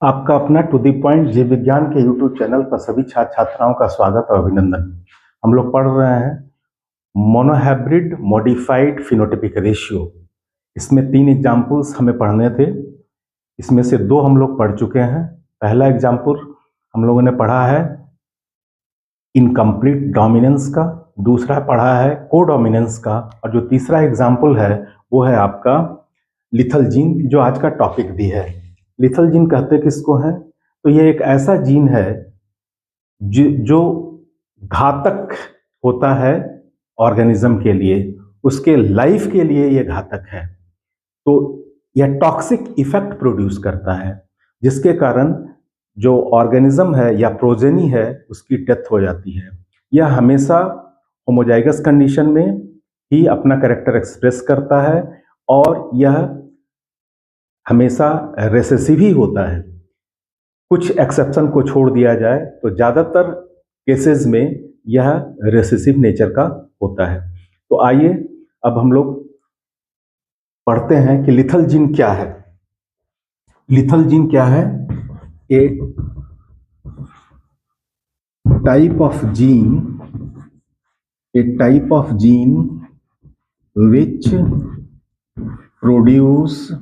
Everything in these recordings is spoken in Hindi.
आपका अपना टू द पॉइंट जीव विज्ञान के यूट्यूब चैनल पर सभी छात्र छात्राओं का स्वागत और अभिनंदन। हम लोग पढ़ रहे हैं मोनोहाइब्रिड मॉडिफाइड फिनोटाइपिक रेशियो। इसमें 3 एग्जाम्पल्स हमें पढ़ने थे। इसमें से 2 हम लोग पढ़ चुके हैं। पहला एग्जाम्पल हम लोगों ने पढ़ा है इनकम्प्लीट डोमिनेंस का, दूसरा पढ़ा है कोडोमिनेंस का, और जो तीसरा एग्जाम्पल है वो है आपका लिथल जीन, जो आज का टॉपिक भी है। लिथल जीन कहते किसको हैं? तो ये एक ऐसा जीन है जो घातक होता है ऑर्गेनिज्म के लिए, उसके लाइफ के लिए ये घातक है। तो यह टॉक्सिक इफेक्ट प्रोड्यूस करता है, जिसके कारण जो ऑर्गेनिज्म है या प्रोजेनी है उसकी डेथ हो जाती है। यह हमेशा होमोजाइगस कंडीशन में ही अपना कैरेक्टर एक्सप्रेस करता है और यह हमेशा रेसेसिव ही होता है। कुछ एक्सेप्शन को छोड़ दिया जाए तो ज़्यादातर केसेस में यह रेसेसिव नेचर का होता है। तो आइए अब हम लोग पढ़ते हैं कि लिथल जीन क्या है। लिथल जीन क्या है? A type of gene which produce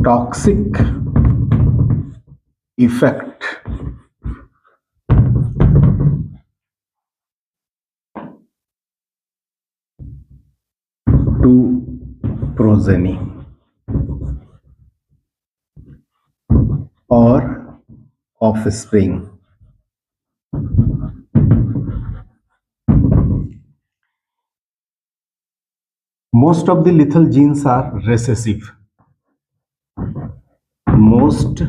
toxic effect to progeny or offspring. Most of the lethal genes are recessive. Most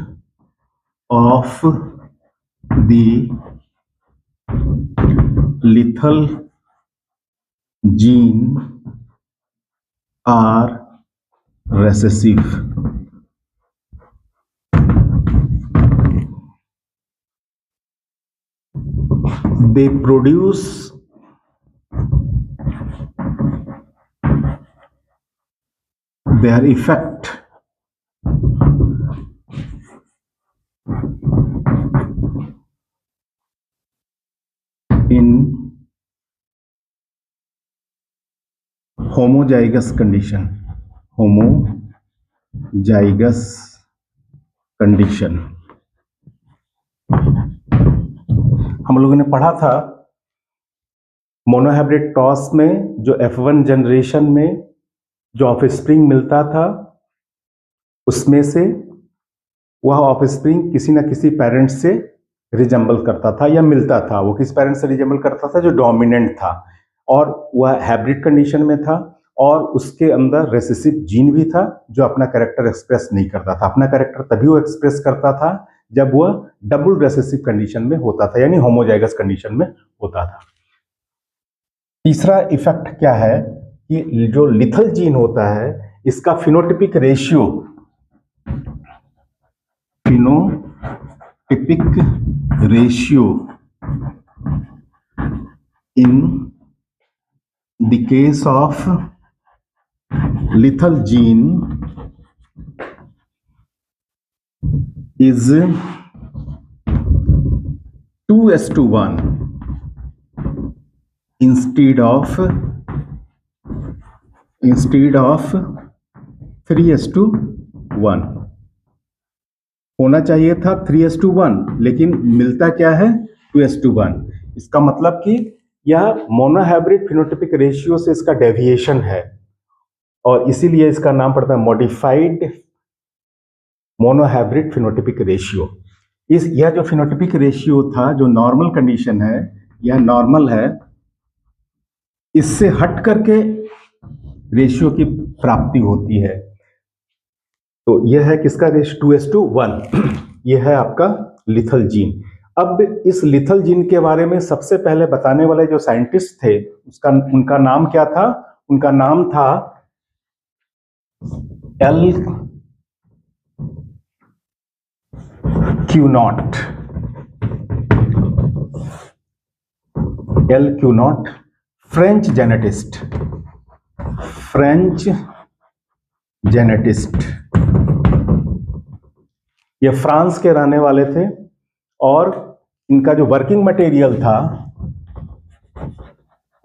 of the lethal genes are recessive. They produce their effect in homozygous condition. Homozygous condition. हम लोगों ने पढ़ा था मोनोहाइब्रिड टॉस में जो F1 जनरेशन में जो ऑफस्प्रिंग मिलता था, उसमें से वह ऑफस्प्रिंग किसी न किसी पेरेंट से रिजेंबल करता था या मिलता था। वो किस पेरेंट से रिजेंबल करता था? जो डोमिनेंट था, और वह हाइब्रिड कंडीशन में था और उसके अंदर रेसेसिव जीन भी था जो अपना कैरेक्टर एक्सप्रेस नहीं करता था। अपना कैरेक्टर तभी वो एक्सप्रेस करता था जब वह डबल रेसेसिव कंडीशन में होता था, यानी होमोजाइगस कंडीशन में होता था। तीसरा इफेक्ट क्या है कि जो लिथल जीन होता है इसका phenotypic ratio in the case of lethal gene is 2:1 instead of 3:1। होना चाहिए था 3:1, लेकिन मिलता क्या है? 2:1। इसका मतलब कि यह मोनोहाइब्रिड फिनोटाइपिक रेशियो से इसका डेविएशन है और इसीलिए इसका नाम पड़ता है मॉडिफाइड मोनोहाइब्रिड फिनोटाइपिक रेशियो। यह जो फिनोटाइपिक रेशियो था, जो नॉर्मल कंडीशन है, यह नॉर्मल है। इससे हट करके रेशियो की प्राप्ति होती है। तो यह है किसका रेशियो? 2:1। यह है आपका लिथल जीन। अब इस लिथल जीन के बारे में सबसे पहले बताने वाले जो साइंटिस्ट थे उनका नाम क्या था? उनका नाम था L क्यूनॉट, French geneticist, French geneticist. ये फ्रांस के रहने वाले थे और इनका जो वर्किंग मटेरियल था,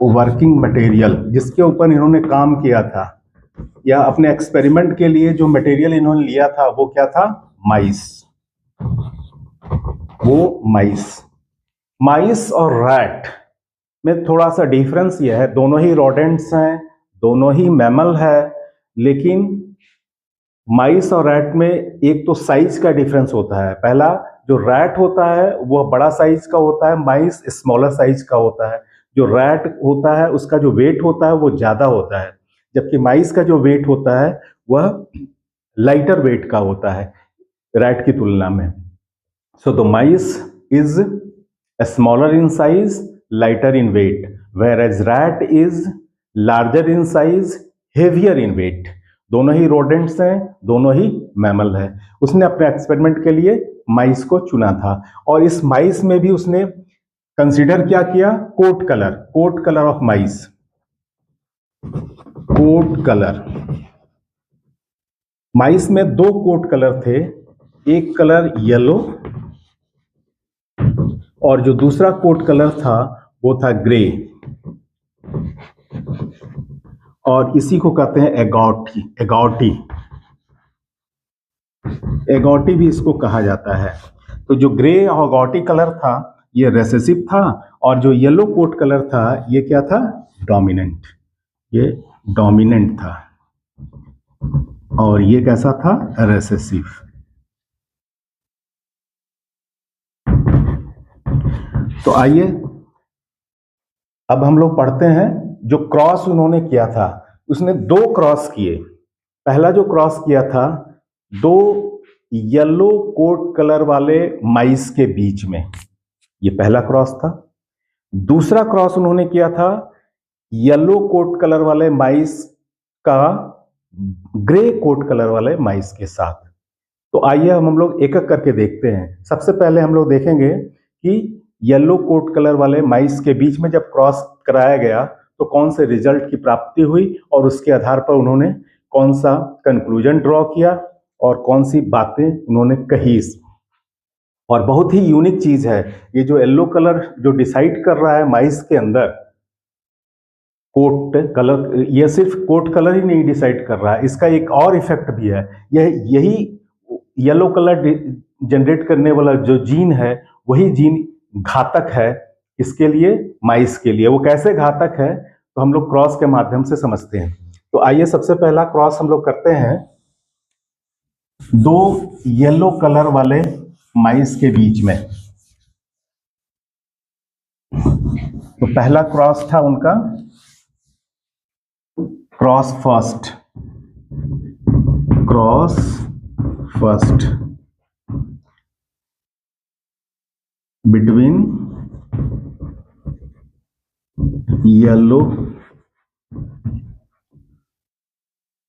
वर्किंग मटेरियल जिसके ऊपर इन्होंने काम किया था या अपने एक्सपेरिमेंट के लिए जो मटेरियल इन्होंने लिया था वो क्या था? माइस। वो माइस और रैट में थोड़ा सा डिफरेंस ये है, दोनों ही रोडेंट्स हैं, दोनों ही मैमल है, लेकिन माइस और रैट में एक तो साइज का डिफरेंस होता है। पहला जो रैट होता है वह बड़ा साइज का होता है, माइस स्मॉलर साइज का होता है। जो रैट होता है उसका जो वेट होता है वो ज्यादा होता है, जबकि माइस का जो वेट होता है वह लाइटर वेट का होता है रैट की तुलना में। So the mice is smaller in size, lighter in weight, whereas rat is larger in size, heavier in weight। दोनों ही रोडेंट्स हैं, दोनों ही मैमल है। उसने अपने एक्सपेरिमेंट के लिए माइस को चुना था और इस माइस में भी उसने कंसीडर क्या किया? Coat colour of mice, coat colour. Mice में दो कोट कलर थे, एक कलर येलो और जो दूसरा कोट कलर था वो था ग्रे, और इसी को कहते हैं एगॉटी भी इसको कहा जाता है। तो जो ग्रे और एगॉटी कलर था ये रेसेसिव था और जो येलो कोट कलर था ये क्या था? डोमिनेंट। ये डोमिनेंट था और ये कैसा था? रेसेसिव। तो आइए अब हम लोग पढ़ते हैं जो क्रॉस उन्होंने किया था। उसने दो क्रॉस किए। पहला जो क्रॉस किया था दो येलो कोट कलर वाले माइस के बीच में, ये पहला क्रॉस था। दूसरा क्रॉस उन्होंने किया था येलो कोट कलर वाले माइस का ग्रे कोट कलर वाले माइस के साथ। तो आइए हम लोग एक एक करके देखते हैं। सबसे पहले हम लोग देखेंगे कि येलो कोट कलर वाले माइस के बीच में जब क्रॉस कराया गया तो कौन से रिजल्ट की प्राप्ति हुई और उसके आधार पर उन्होंने कौन सा कंक्लूजन ड्रॉ किया और कौन सी बातें उन्होंने कही। और बहुत ही यूनिक चीज है ये जो येलो कलर जो डिसाइड कर रहा है माइस के अंदर कोट कलर, ये सिर्फ कोट कलर ही नहीं डिसाइड कर रहा है, इसका एक और इफेक्ट भी है। यही येलो कलर जनरेट करने वाला जो जीन है वही जीन घातक है इसके लिए, माइस के लिए। वो कैसे घातक है तो हम लोग क्रॉस के माध्यम से समझते हैं। तो आइए सबसे पहला क्रॉस हम लोग करते हैं दो येलो कलर वाले माइस के बीच में। तो पहला क्रॉस था उनका क्रॉस फर्स्ट बिटवीन येलो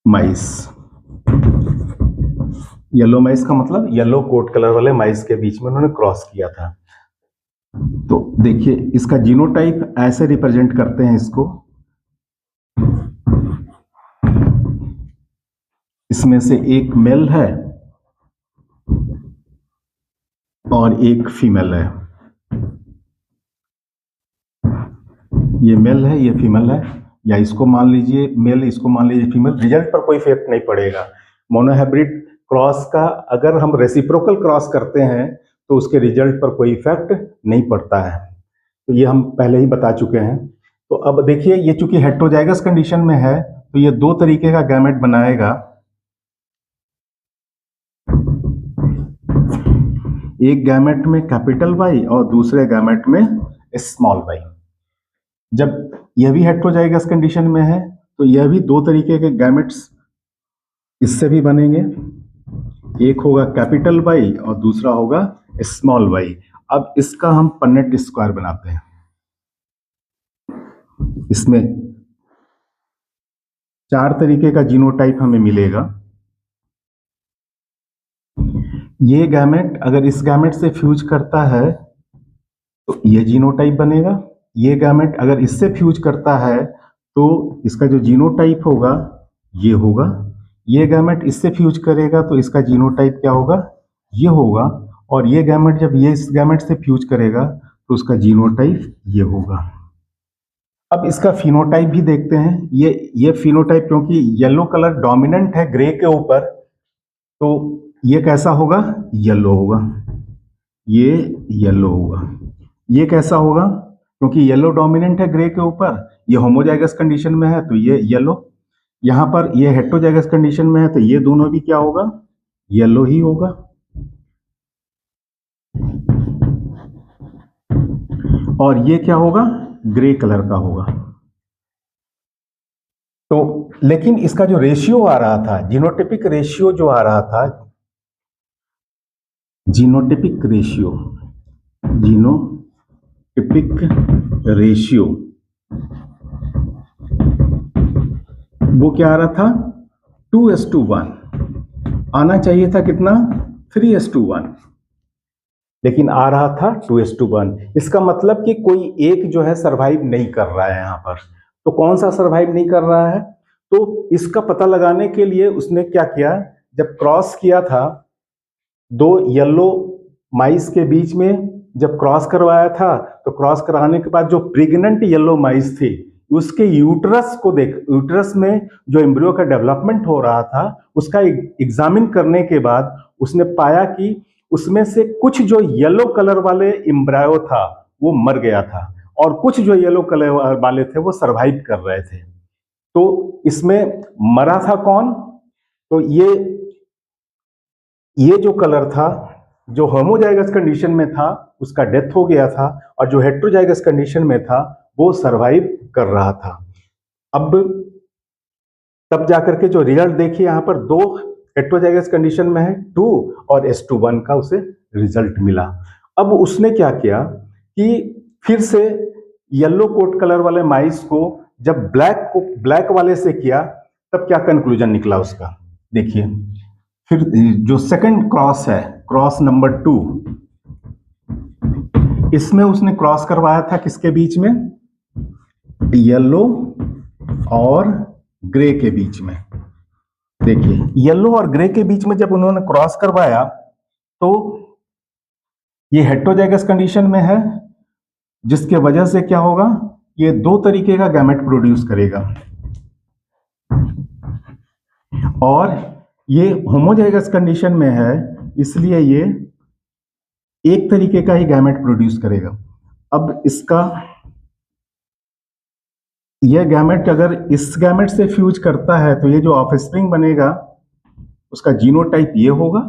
माइस। येलो माइस का मतलब येलो कोट कलर वाले माइस के बीच में उन्होंने क्रॉस किया था। तो देखिए इसका जीनोटाइप ऐसे रिप्रेजेंट करते हैं इसको, इसमें से एक मेल है और एक फीमेल है। ये मेल है, ये फीमेल है, या इसको मान लीजिए मेल, इसको मान लीजिए फीमेल। रिजल्ट पर कोई इफेक्ट नहीं पड़ेगा। मोनोहाइब्रिड क्रॉस का अगर हम रेसिप्रोकल क्रॉस करते हैं तो उसके रिजल्ट पर कोई इफेक्ट नहीं पड़ता है। तो ये हम पहले ही बता चुके हैं। तो अब देखिए ये चूंकि हेटेरोजाइगस कंडीशन में है तो ये दो तरीके का गैमेट बनाएगा। एक गैमेट में कैपिटल वाई और दूसरे गैमेट में स्मॉल वाई। जब यह भी हेटेरोजाइगस कंडीशन में है तो यह भी दो तरीके के गैमेट्स इससे भी बनेंगे। एक होगा कैपिटल वाई और दूसरा होगा स्मॉल वाई। अब इसका हम पन्नेट स्क्वायर बनाते हैं। इसमें चार तरीके का जीनोटाइप हमें मिलेगा। ये गैमेट अगर इस गैमेट से फ्यूज करता है तो ये जीनोटाइप बनेगा। ये गैमेट अगर इससे फ्यूज करता है तो इसका जो जीनोटाइप होगा ये होगा। ये गैमेट इससे फ्यूज करेगा तो इसका जीनोटाइप क्या होगा, ये होगा। और ये गैमेट जब ये इस गैमेट से फ्यूज करेगा तो उसका जीनोटाइप ये होगा। अब इसका फिनोटाइप भी देखते हैं। ये फिनोटाइप, क्योंकि येलो कलर डोमिनेंट है ग्रे के ऊपर, तो ये कैसा होगा, येलो होगा। ये येलो होगा। ये कैसा होगा, क्योंकि येलो डोमिनेंट है ग्रे के ऊपर, ये होमोजाइगस कंडीशन में है तो ये येलो। यहां पर ये हेटेरोजाइगस कंडीशन में है तो ये दोनों भी क्या होगा, येलो ही होगा। और ये क्या होगा, ग्रे कलर का होगा। तो लेकिन इसका जो रेशियो आ रहा था, जीनोटिपिक रेशियो जो आ रहा था, जीनोटिपिक रेशियो वो क्या आ रहा था, 2:1। आना चाहिए था कितना, 3:1, लेकिन आ रहा था 2:1। इसका मतलब कि कोई एक जो है सरवाइव नहीं कर रहा है यहां पर। तो कौन सा सरवाइव नहीं कर रहा है, तो इसका पता लगाने के लिए उसने क्या किया, जब क्रॉस किया था दो येलो माइस के बीच में, जब क्रॉस करवाया था तो क्रॉस कराने के बाद जो प्रेग्नेंट येलो माइस थी उसके यूट्रस को देख, यूट्रस में जो एम्ब्रियो का डेवलपमेंट हो रहा था उसका एग्जामिन करने के बाद उसने पाया कि उसमें से कुछ जो येलो कलर वाले एम्ब्रायो था वो मर गया था और कुछ जो येलो कलर वाले थे वो सरवाइव कर रहे थे। तो इसमें मरा था कौन, तो ये जो कलर था जो होमोजाइगस कंडीशन में था उसका डेथ हो गया था, और जो हेटेरोजाइगस कंडीशन में था वो सरवाइव कर रहा था। अब तब जाकर के जो रिजल्ट देखिए यहां पर दो हेटेरोजाइगस कंडीशन में है 2 और S21 का उसे रिजल्ट मिला। अब उसने क्या किया कि फिर से येलो कोट कलर वाले माइस को जब ब्लैक वाले से किया तब क्या कंक्लूजन निकला उसका, देखिए। फिर जो सेकंड क्रॉस है, क्रॉस नंबर 2, इसमें उसने क्रॉस करवाया था किसके बीच में, येलो और ग्रे के बीच में। देखिए येलो और ग्रे के बीच में जब उन्होंने क्रॉस करवाया तो ये हेटेरोजाइगस कंडीशन में है, जिसके वजह से क्या होगा, ये दो तरीके का गैमेट प्रोड्यूस करेगा, और ये होमोजाइगस कंडीशन में है इसलिए ये एक तरीके का ही गैमेट प्रोड्यूस करेगा। अब इसका यह गैमेट अगर इस गैमेट से फ्यूज करता है तो ये जो ऑफस्प्रिंग बनेगा उसका जीनोटाइप ये होगा,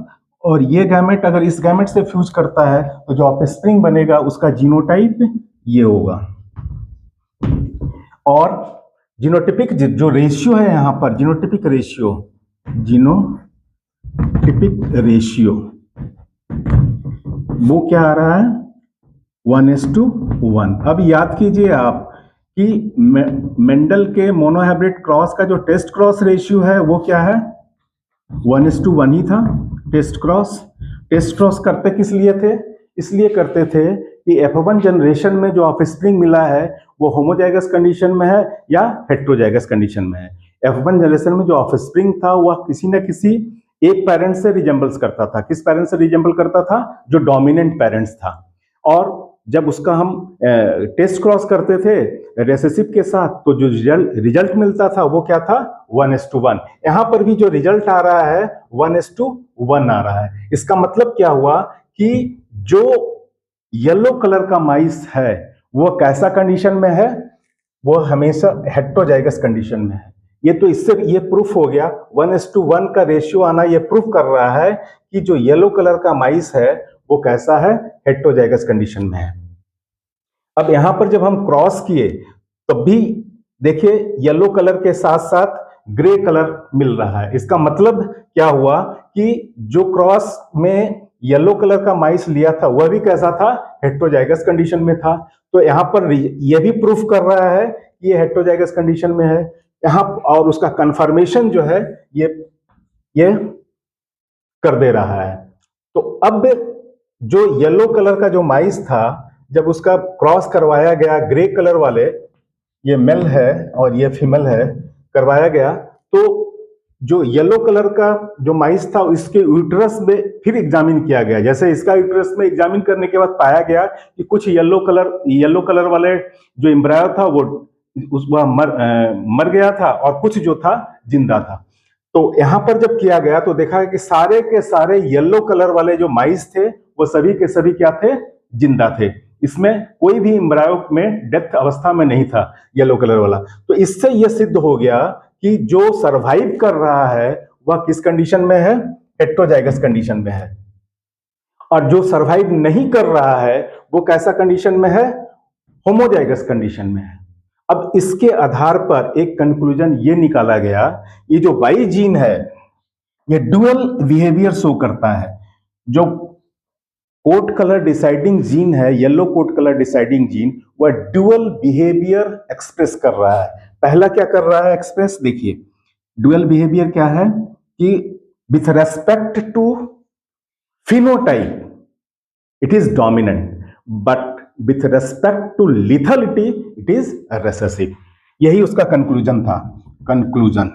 और ये गैमेट अगर इस गैमेट से फ्यूज करता है तो जो ऑफस्प्रिंग बनेगा उसका जीनोटाइप ये होगा। और जीनोटिपिक जो रेशियो है यहां पर, जीनोटिपिक रेशियो वो क्या आ रहा है, 1:1। अब याद कीजिए आप कि मेंडल के मोनोहाइब्रिड क्रॉस का जो टेस्ट क्रॉस रेशियो है वो क्या है, 1:1 ही था। टेस्ट क्रॉस करते किस लिए थे, इसलिए करते थे कि F1 जनरेशन में जो ऑफस्प्रिंग मिला है वो होमोजाइगस कंडीशन में है या हेटेरोजाइगस कंडीशन में है। F1 जनरेशन में जो ऑफस्प्रिंग था वह किसी न किसी एक पेरेंट से रिजेंबल्स करता था। किस पेरेंट से रिजेंबल करता था, जो डोमिनेंट पेरेंट्स था। और जब उसका हम टेस्ट क्रॉस करते थे रेसेसिव के साथ तो जो रिजल्ट मिलता था वो क्या था, 1:1। यहां पर भी जो रिजल्ट आ रहा है 1:1 आ रहा है। इसका मतलब क्या हुआ कि जो येलो कलर का माइस है वो कैसा कंडीशन में है, वो हमेशा हेटेरोजाइगस कंडीशन में है। ये तो इससे ये प्रूफ हो गया, 1:1 का रेशियो आना ये प्रूफ कर रहा है कि जो येलो कलर का माइस है वो कैसा है, हेटेरोजाइगस कंडीशन में है। अब यहां पर जब हम क्रॉस किए तब भी देखिए येलो कलर के साथ साथ ग्रे कलर मिल रहा है। इसका मतलब क्या हुआ कि जो क्रॉस में येलो कलर का माइस लिया था वह भी कैसा था, हेटेरोजाइगस कंडीशन में था। तो यहां पर यह भी प्रूफ कर रहा है कि ये हेटेरोजाइगस कंडीशन में है यहां, और उसका कंफर्मेशन जो है ये कर दे रहा है। तो अब जो येलो कलर का जो माइस था जब उसका क्रॉस करवाया गया ग्रे कलर वाले, ये मेल है और ये फीमेल है, करवाया गया तो जो येलो कलर का जो माइस था इसके यूट्रस में फिर एग्जामिन किया गया। जैसे इसका यूट्रस में एग्जामिन करने के बाद पाया गया कि कुछ येलो कलर वाले जो एम्ब्रायो था वो वह मर गया था और कुछ जो था जिंदा था। तो यहां पर जब किया गया तो देखा कि सारे के सारे येलो कलर वाले जो माइस थे वो सभी के सभी क्या थे, जिंदा थे। इसमें कोई भी एम्ब्रायो में डेथ अवस्था में नहीं था येलो कलर वाला। तो इससे यह सिद्ध हो गया कि जो सरवाइव कर रहा है वह किस कंडीशन में है, हेटेरोजाइगस कंडीशन में है, और जो सरवाइव नहीं कर रहा है वो कैसा कंडीशन में है, होमोजाइगस कंडीशन में है। अब इसके आधार पर एक कंक्लूजन ये निकाला गया, ये जो वाई जीन है ये डुअल बिहेवियर शो करता है। जो कोट कलर डिसाइडिंग जीन है, yellow coat colour deciding gene, वह डुअल बिहेवियर एक्सप्रेस कर रहा है। पहला क्या कर रहा है एक्सप्रेस, देखिए डुअल बिहेवियर क्या है कि with respect to phenotype it is dominant, but with respect to lethality it is recessive. यही उसका कंक्लूजन था। कंक्लूजन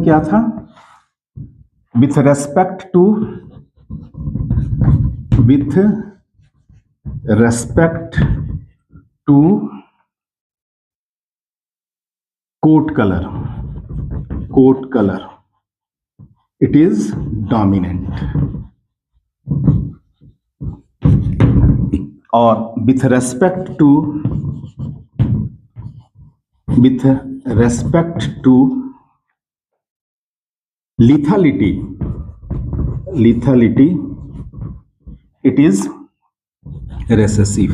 क्या था, with respect to coat colour it is dominant, और with respect to lethality it is recessive.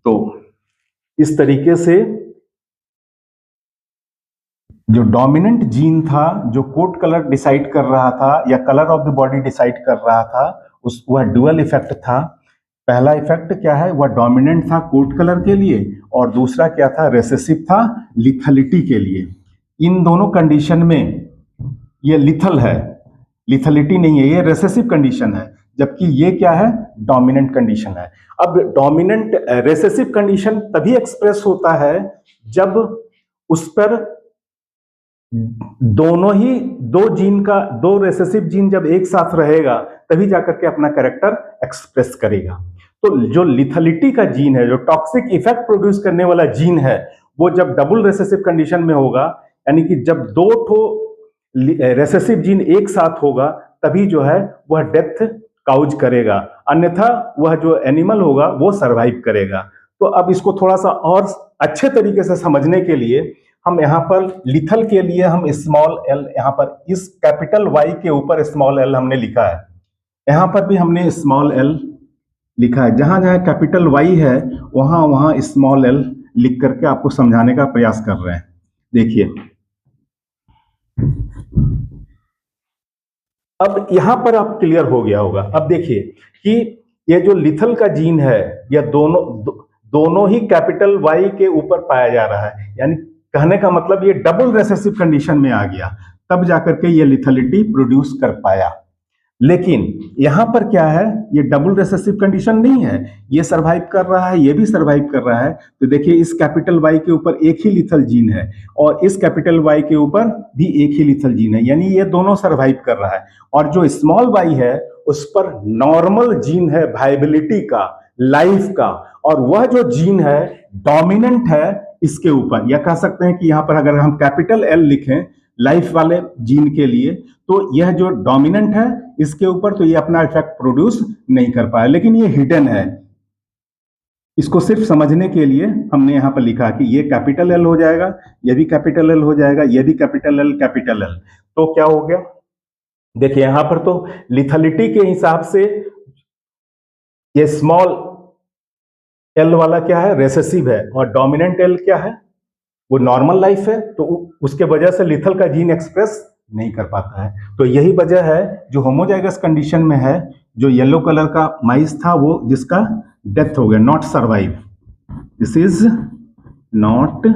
तो इस तरीके से जो डोमिनेंट जीन था, जो कोट कलर डिसाइड कर रहा था या colour of the body decide कर रहा था, वह डुअल इफेक्ट था। पहला इफेक्ट क्या है, वह डोमिनेंट था कोट कलर के लिए, और दूसरा क्या था, रेसेसिव था लिथलिटी के लिए। इन दोनों कंडीशन में ये लिथल है, लिथलिटी नहीं है, ये रेसेसिव कंडीशन है, जबकि ये क्या है, डोमिनेंट कंडीशन है। अब डोमिनेंट रेसेसिव कंडीशन तभी एक्सप्रेस होता है जब उस पर दो रेसेसिव जीन जब एक साथ रहेगा तभी जाकर के अपना कैरेक्टर एक्सप्रेस करेगा। तो जो लिथलिटी का जीन है, जो टॉक्सिक इफेक्ट प्रोड्यूस करने वाला जीन है, वो जब डबल रेसेसिव कंडीशन में होगा, यानी कि जब दो रेसेसिव जीन एक साथ होगा तभी जो है वह डेथ काउज करेगा, अन्यथा वह जो एनिमल होगा वो सरवाइव करेगा। तो अब इसको थोड़ा सा और अच्छे तरीके से समझने के लिए हम यहाँ पर लिथल के लिए हम स्मॉल एल, यहाँ पर इस कैपिटल वाई के ऊपर स्मॉल एल हमने लिखा है, यहाँ पर भी हमने स्मॉल एल लिखा है। जहां जहां कैपिटल वाई है वहां वहां स्मॉल एल लिख करके आपको समझाने का प्रयास कर रहे हैं। देखिए अब यहां पर आप क्लियर हो गया होगा। अब देखिए कि ये जो लिथल का जीन है यह दोनों ही कैपिटल वाई के ऊपर पाया जा रहा है, यानी कहने का मतलब ये डबल रेसेसिव कंडीशन में आ गया, तब जाकर के ये लिथलिटी प्रोड्यूस कर पाया। लेकिन यहां पर क्या है, ये डबल रेसेसिव कंडीशन नहीं है, ये सरवाइव कर रहा है, ये भी सरवाइव कर रहा है। तो देखिए इस कैपिटल वाई के ऊपर एक ही लिथल जीन है और इस कैपिटल वाई के ऊपर भी एक ही लिथल जीन है, यानी ये दोनों सरवाइव कर रहा है। और जो स्मॉल वाई है उस पर नॉर्मल जीन है वायबिलिटी का, लाइफ का, और वह जो जीन है डोमिनेंट है इसके ऊपर। या कह सकते हैं कि यहां पर अगर हम कैपिटल एल लिखें लाइफ वाले जीन के लिए, तो यह जो डोमिनेंट है इसके ऊपर, तो ये अपना इफेक्ट प्रोड्यूस नहीं कर पाया, लेकिन ये हिडन है। इसको सिर्फ समझने के लिए हमने यहां पर लिखा कि ये कैपिटल एल हो जाएगा, ये भी कैपिटल एल हो जाएगा, ये भी कैपिटल एल कैपिटल एल। तो क्या हो गया, देखिए यहां पर तो लिथलिटी के हिसाब से ये स्मॉल एल वाला क्या है, रेसेसिव है, और डोमिनेंट एल क्या है, वो नॉर्मल लाइफ है, तो उसके वजह से लिथल का जीन एक्सप्रेस नहीं कर पाता है। तो यही वजह है जो होमोजाइगस कंडीशन में है, जो येलो कलर का माइस था वो जिसका डेथ हो गया, not survive, this is not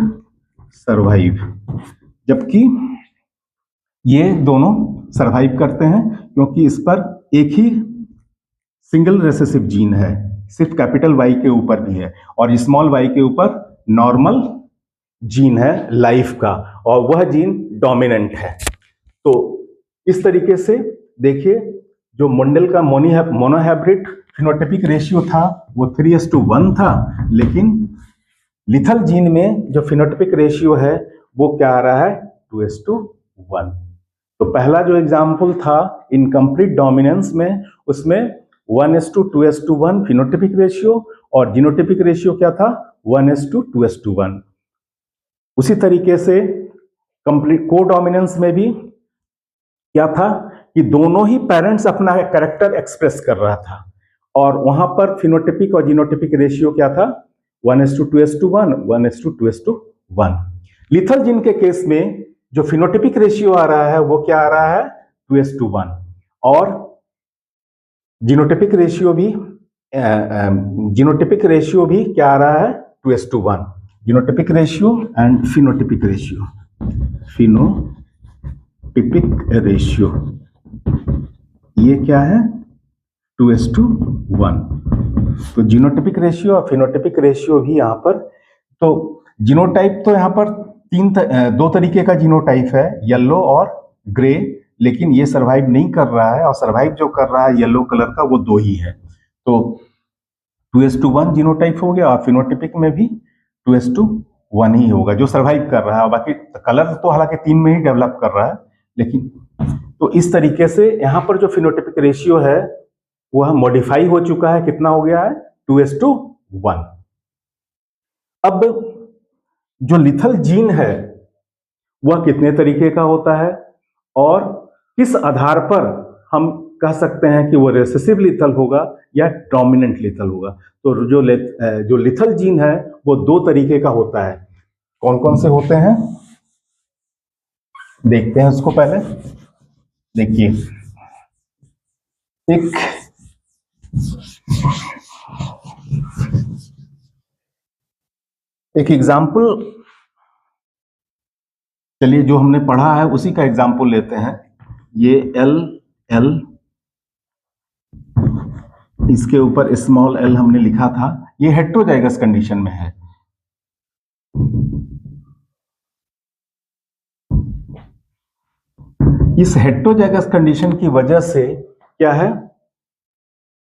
survive, जबकि ये दोनों सर्वाइव करते हैं क्योंकि इस पर एक ही सिंगल रेसेसिव जीन है, सिर्फ कैपिटल वाई के ऊपर भी है और स्मॉल वाई के ऊपर नॉर्मल जीन है लाइफ का, और वह जीन डोमिनेंट है। तो इस तरीके से देखिए, जो मंडल का मोनोहाइब्रिड फिनोटाइपिक रेशियो था वो 3:1 था, लेकिन लिथल जीन में जो फिनोटाइपिक रेशियो है वो क्या आ रहा है, 2:1। तो पहला जो एग्जाम्पल था इनकम्प्लीट डोमिनेंस में, उसमें 1:2:1 फिनोटाइपिक रेशियो, और जीनोटाइपिक रेशियो क्या था, 1:2:1। उसी तरीके से कंप्लीट कोडोमिनेंस में भी क्या था कि दोनों ही पेरेंट्स अपना कैरेक्टर एक्सप्रेस कर रहा था, और वहां पर फिनोटाइपिक और जीनोटाइपिक रेशियो क्या था, 1:2:1, 1:2:1। लिथल जीन के केस में जो फिनोटाइपिक रेशियो आ रहा है वो क्या आ रहा है, 2:1, और जीनोटाइपिक रेशियो भी क्या आ रहा है, 2:1। Genotypic ratio and phenotypic ratio ये क्या है, 2:1। तो जीनोटाइपिक रेशियो और फिनोटाइपिक रेशियो भी यहाँ पर, तो जीनोटाइप तो यहाँ पर दो तरीके का जीनोटाइप है, येलो और ग्रे, लेकिन ये सरवाइव नहीं कर रहा है, और सरवाइव जो कर रहा है येलो कलर का वो 2 ही है। तो 2:1 जीनोटाइप हो गया, और फिनोटाइपिक में भी 2:1 ही होगा जो सरवाइव कर रहा है, बाकी कलर तो हालांकि 3 में ही डेवलप कर रहा है, लेकिन तो इस तरीके से यहाँ पर जो फिनोटाइपिक रेशियो है वह मॉडिफाई हो चुका है, कितना हो गया है, 2:1। अब जो लिथल जीन है वह कितने तरीके का होता है, और किस आधार पर हम कह सकते हैं कि वो रिसेसिव लिथल होगा या डोमिनेंट लिथल होगा। तो जो लिथल जीन है वो 2 तरीके का होता है। कौन कौन से होते हैं देखते हैं उसको पहले। देखिए, एक एग्जाम्पल, चलिए जो हमने पढ़ा है उसी का एग्जाम्पल लेते हैं। ये L, इसके ऊपर स्मॉल l हमने लिखा था, ये हेटेरोजाइगस कंडीशन में है। इस हेटेरोजाइगस कंडीशन की वजह से क्या है,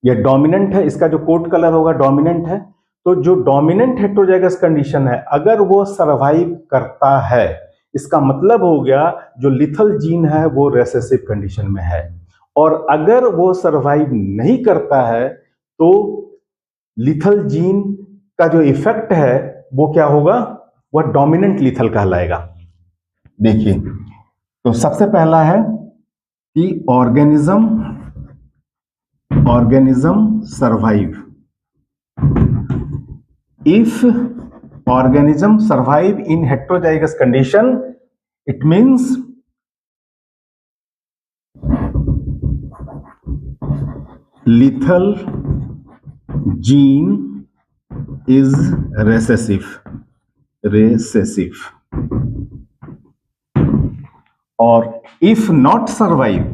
यह डोमिनेंट है, इसका जो कोट कलर होगा डोमिनेंट है। तो जो डोमिनेंट हेटेरोजाइगस कंडीशन है अगर वो सरवाइव करता है, इसका मतलब हो गया जो लिथल जीन है वो रिसेसिव कंडीशन में है, और अगर वो सरवाइव नहीं करता है तो लिथल जीन का जो इफेक्ट है वो क्या होगा, वह डोमिनेंट लिथल कहलाएगा। देखिए, तो सबसे पहला है कि organism survive. If organism survive in heterozygous condition, it means lethal gene is recessive, or if not survive,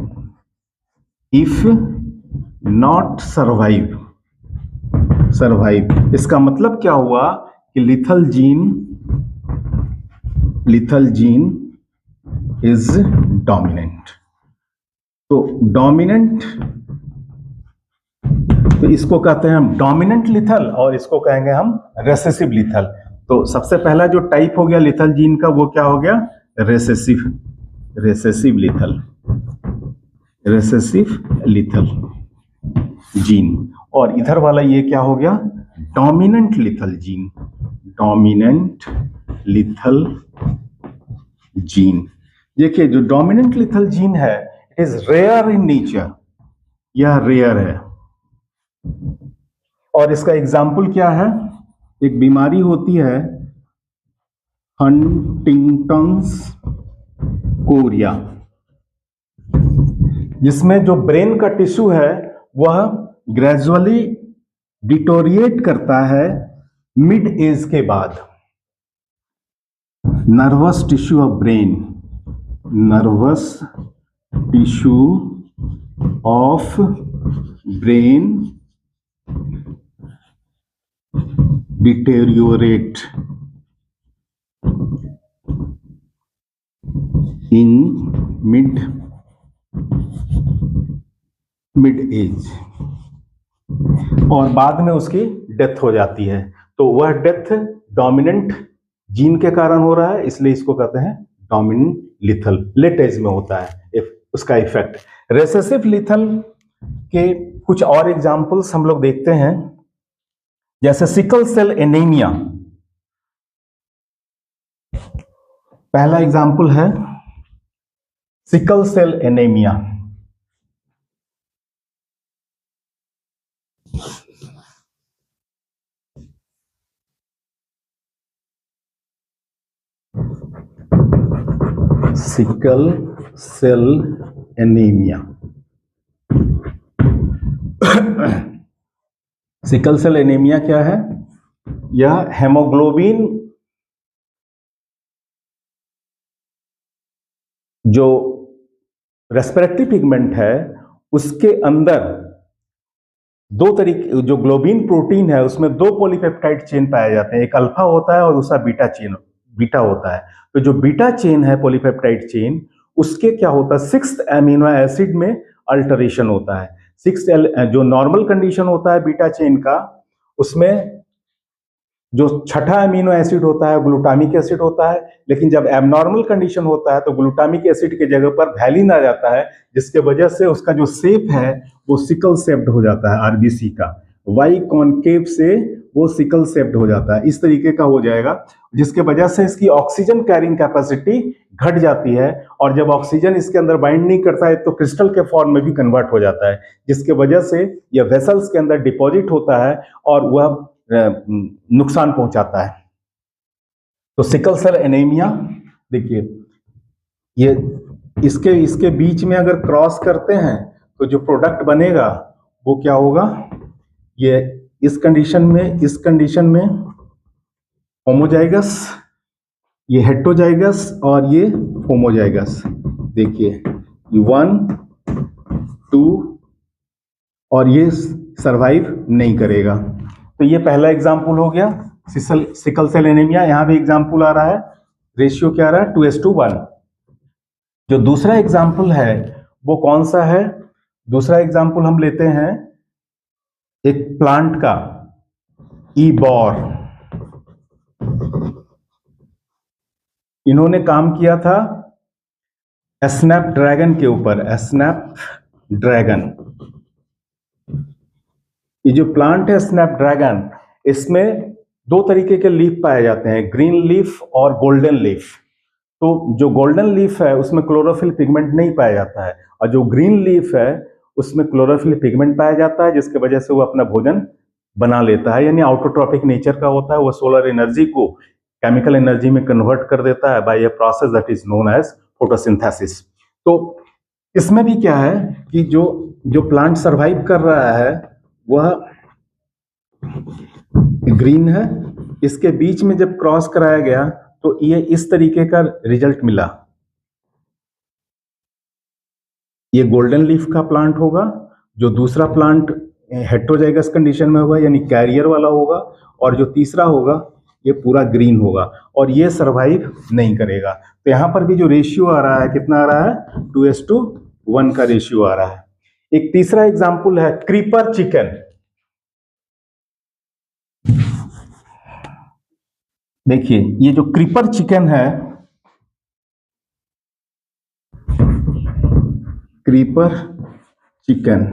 इसका मतलब क्या हुआ कि लिथल जीन इज डोमिनेंट। तो डोमिनेंट, तो इसको कहते हैं हम डोमिनेंट लिथल, और इसको कहेंगे हम रेसेसिव लिथल। तो सबसे पहला जो टाइप हो गया लिथल जीन का वो क्या हो गया, रेसेसिव लिथल जीन, और इधर वाला ये क्या हो गया, डोमिनेंट लिथल जीन। देखिए, जो डोमिनेंट लिथल जीन है it is rare in nature, यह रेयर है। और इसका एग्जाम्पल क्या है, एक बीमारी होती है हंटिंगटन्स कोरिया, जिसमें जो ब्रेन का टिश्यू है वह ग्रेजुअली डिटोरिएट करता है मिड एज के बाद। Nervous tissue of brain deteriorate in mid age, और बाद में उसकी डेथ हो जाती है। तो वह डेथ डोमिनेंट जीन के कारण हो रहा है, इसलिए इसको कहते हैं डोमिनेंट लिथल, लेट एज में होता है उसका इफेक्ट। रेसेसिव लिथल के कुछ और एग्जाम्पल्स हम लोग देखते हैं, जैसे सिकल सेल एनीमिया। पहला एग्जाम्पल है sickle cell anaemia. Sickle cell anaemia. Sickle cell anaemia क्या है? यह हेमोग्लोबिन जो रेस्पिरेटरी पिगमेंट है उसके अंदर दो तरीके, जो ग्लोबिन प्रोटीन है उसमें दो पॉलीपेप्टाइड चेन पाए जाते हैं, एक अल्फा होता है और दूसरा बीटा होता है। तो जो बीटा चेन है पॉलीपेप्टाइड चेन, उसके क्या होता है, 6th एमिनो एसिड में अल्टरेशन होता है। 6th जो नॉर्मल कंडीशन होता है बीटा चेन का, उसमें जो छठा अमीनो एसिड होता है ग्लूटामिक एसिड होता है, लेकिन जब एबनॉर्मल कंडीशन होता है तो ग्लूटामिक एसिड के जगह पर वैलिन आ जाता है, जिसके वजह से उसका जो शेप है वो सिकल शेप्ड हो जाता है, आरबीसी का वाई कॉन्केव से वो सिकल शेप्ड हो जाता है, इस तरीके का हो जाएगा, जिसके वजह से इसकी ऑक्सीजन कैरिंग कैपेसिटी घट जाती है, और जब ऑक्सीजन इसके अंदर बाइंड नहीं करता है तो क्रिस्टल के फॉर्म में भी कन्वर्ट हो जाता है, जिसके वजह से यह वेसल्स के अंदर डिपॉजिट होता है और वह नुकसान पहुंचाता है। तो सिकल सेल एनीमिया देखिए, ये इसके बीच में अगर क्रॉस करते हैं तो जो प्रोडक्ट बनेगा वो क्या होगा, ये इस कंडीशन में होमोजाइगस, ये हेटेरोजाइगस और ये होमोजाइगस। देखिए 1 2 और ये सरवाइव नहीं करेगा। तो ये पहला एग्जाम्पल हो गया सिकल सेल एनीमिया। यहां भी एग्जाम्पल आ रहा है, रेशियो क्या आ रहा है 2:1। जो दूसरा एग्जाम्पल है वो कौन सा है? दूसरा एग्जाम्पल हम लेते हैं एक प्लांट का, ईबॉर। इन्होंने काम किया था स्नैपड्रैगन के ऊपर। स्नैपड्रैगन, ये जो प्लांट है स्नैपड्रैगन, इसमें दो तरीके के लीफ पाए जाते हैं, ग्रीन लीफ और गोल्डन लीफ। तो जो गोल्डन लीफ है उसमें क्लोरोफिल पिगमेंट नहीं पाया जाता है, और जो ग्रीन लीफ है उसमें क्लोरोफिल पिगमेंट पाया जाता है, जिसके वजह से वो अपना भोजन बना लेता है, यानी ऑटोट्रॉपिक नेचर का होता है। वो सोलर एनर्जी को केमिकल एनर्जी में कन्वर्ट कर देता है by a process that is known as photosynthesis. तो इसमें भी क्या है कि जो प्लांट सरवाइव कर रहा है वह ग्रीन है, इसके बीच में जब क्रॉस कराया गया तो ये इस तरीके का रिजल्ट मिला। ये गोल्डन लीफ का प्लांट होगा, जो दूसरा प्लांट हेटेरोजाइगस कंडीशन में होगा यानी कैरियर वाला होगा, और जो तीसरा होगा ये पूरा ग्रीन होगा और ये सरवाइव नहीं करेगा। तो यहां पर भी जो रेशियो आ रहा है कितना आ रहा है, 2:1 का रेशियो आ रहा है। एक तीसरा एग्जाम्पल है क्रीपर चिकन। देखिए ये जो क्रीपर चिकन है, क्रीपर चिकन,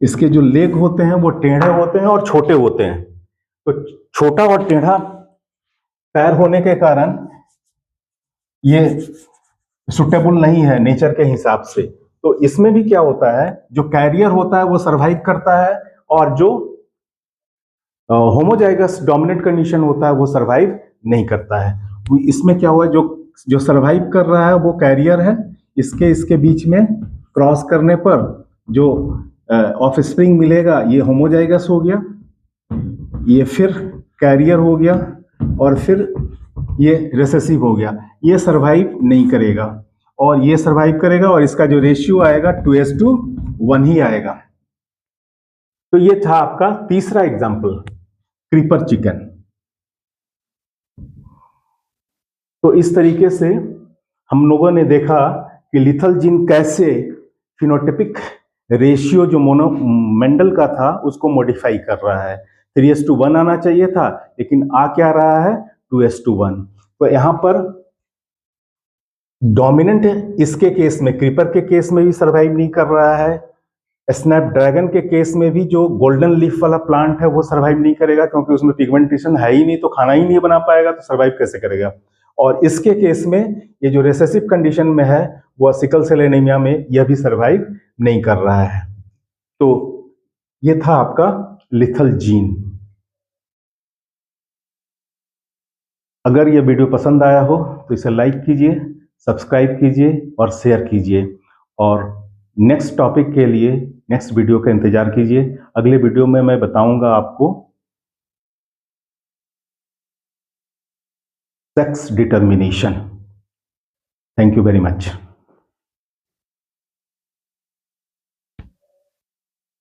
इसके जो लेग होते हैं वो टेढ़े होते हैं और छोटे होते हैं। तो छोटा और टेढ़ा पैर होने के कारण ये सुटेबल नहीं है नेचर के हिसाब से। तो इसमें भी क्या होता है, जो कैरियर होता है वो सरवाइव करता है, और जो होमोजाइगस डोमिनेंट कंडीशन होता है वो सरवाइव नहीं करता है। तो इसमें क्या हुआ, जो सरवाइव कर रहा है वो कैरियर है, इसके बीच में क्रॉस करने पर जो ऑफस्प्रिंग मिलेगा ये होमोजाइगस हो गया, ये फिर कैरियर हो गया, और फिर ये रिसेसिव हो गया। ये सरवाइव नहीं करेगा और ये सरवाइव करेगा, और इसका जो रेशियो आएगा 2:1 ही आएगा। तो ये था आपका तीसरा एग्जाम्पल, क्रीपर चिकन। तो इस तरीके से हम लोगों ने देखा कि लिथल जीन कैसे फिनोटिपिक रेशियो जो मेंडल का था उसको मॉडिफाई कर रहा है। 3:1 आना चाहिए था, लेकिन आ क्या रहा है 2:1। तो यहाँ पर डोमिनेंट इसके केस में, क्रीपर के केस में भी सर्वाइव नहीं कर रहा है। स्नैपड्रैगन के केस में भी जो गोल्डन लीफ वाला प्लांट है वो सर्वाइव नहीं करेगा, क्योंकि उसमें पिगमेंटेशन है ही नहीं, तो खाना ही नहीं बना पाएगा, तो सर्वाइव कैसे करेगा। और इसके केस में ये जो रिसेसिव कंडीशन में है वो सिकल सेल एनीमिया में यह भी सर्वाइव नहीं कर रहा है। तो ये था आपका लिथल जीन। अगर ये वीडियो पसंद आया हो तो इसे लाइक कीजिए, सब्सक्राइब कीजिए और शेयर कीजिए। और नेक्स्ट टॉपिक के लिए नेक्स्ट वीडियो का इंतजार कीजिए। अगले वीडियो में मैं बताऊंगा आपको sex determination. Thank you very much.